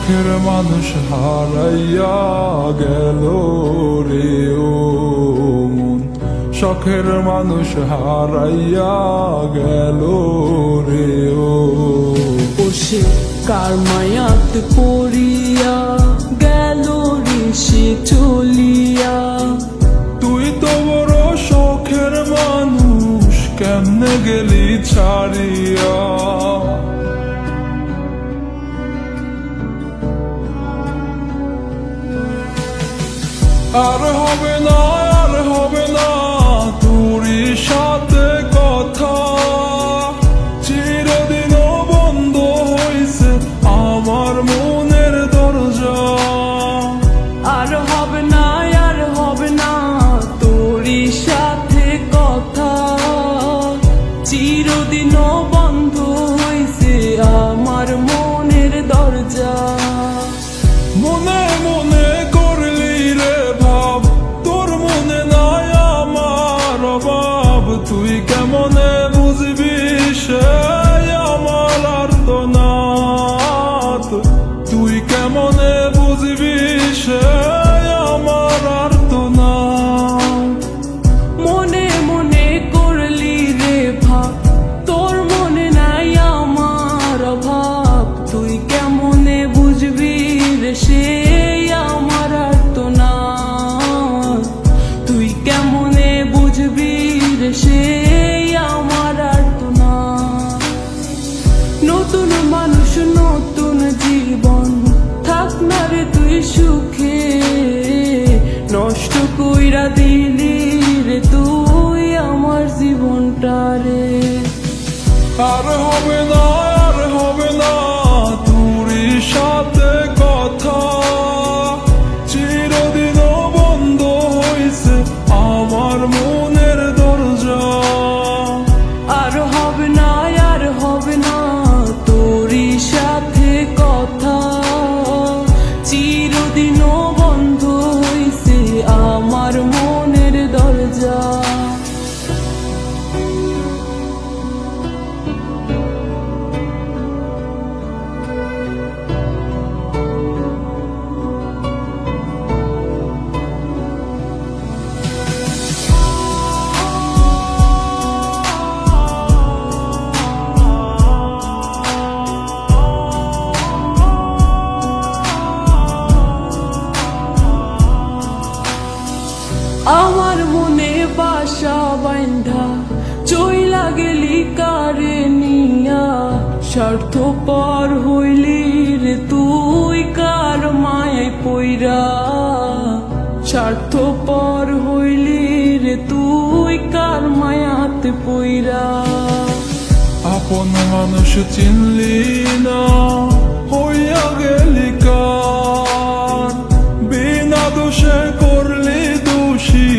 শখের মানুষ হারাইয়া গেল রে ও মন, শখের মানুষ হারাইয়া গেল রে ও। সে কার মায়াত পড়িয়া গেল রে সে চলিয়া। তুই তো বড় শখের মানুষ, কেমনে গেলি ছাড়িয়া। আর হবে না, আর হবে না তোরই সাথে কথা, চিরদিনও বন্ধ হইছে আমার মনের দরজা। আর হবে না, আর হবে না তোরই সাথে কথা, চিরদিনও বন্ধ হইছে আমার মনের দরজা। মনে মনে করলি রে ভাব, তোর মনে নাই আমার অভাব। তুই কেমনে বুঝবি সে আমার আর্তনাদ, তুই কেমনে বুঝবি সে আমার আর্তনাদ। মনে মনে করলি রে ভাব, তোর মনে নাই আমার অভাব। তুই কেমনে বুঝবি রে সে আমার আর্তনাদ, তুই কেমনে বুঝবি রে সে আমার আর্তনাদ। নতুন মানুষ নতুন জীবন, থাক না রে তুই সুখে, নষ্ট কইরা দিলি রে তুই আমার জীবনটা রে। আর হবে না, আর হবে না তোরই সাথে কথা, চিরদিনও বন্ধ হইছে আমার মনের দরজা। আর হবে না, আর হবে না তোরই সাথে কথা, চিরদিনও বন্ধ হইছে আমার মনের দরজা। আমার মনে বাসা বাইন্ধা চইলা গেলি কারে নিয়া, স্বার্থপর হইলি রে তুই কার মায়ায় পইরা। স্বার্থপর হইলি রে তুই কার মায়াতে পইরা। আপন মানুষ চিনলি না, হইয়া গেলি কার, বিনা দোষে করলি দোষী,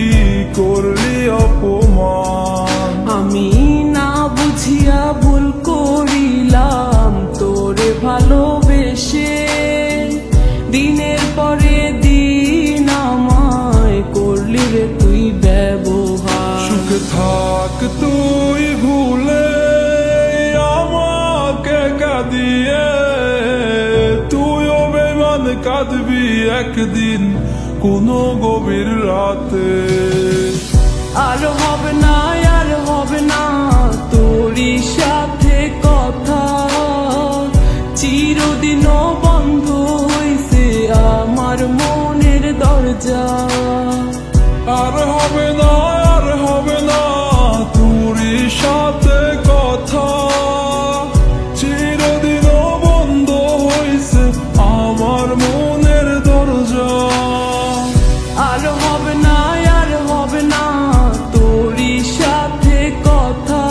করলি অপমান। আমি না বুঝিয়া ভুল করিলাম তোরে ভালোবেসে, দিনের পরে দিন আমায় করলি রে তুই ব্যবহার। সুখে থাক তুই ভুলে আমাকে কাঁদিয়ে, তুইও বেমান কাঁদবি একদিন কোনো গভীর রাতে। আর হবে না, আর হবে না তোরই সাথে কথা, চিরদিনও বন্ধ হইছে আমার মনের দরজা। আর হবে না, আর হবে না তোরই সাথে কথা, চিরদিনও বন্ধ হইছে আমার মনের দরজা। আর হবে না, আর হবে না তোরই সাথে কথা,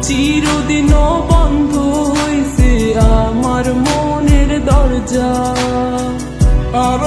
চিরদিনও বন্ধ হইছে আমার মনের দরজা। আর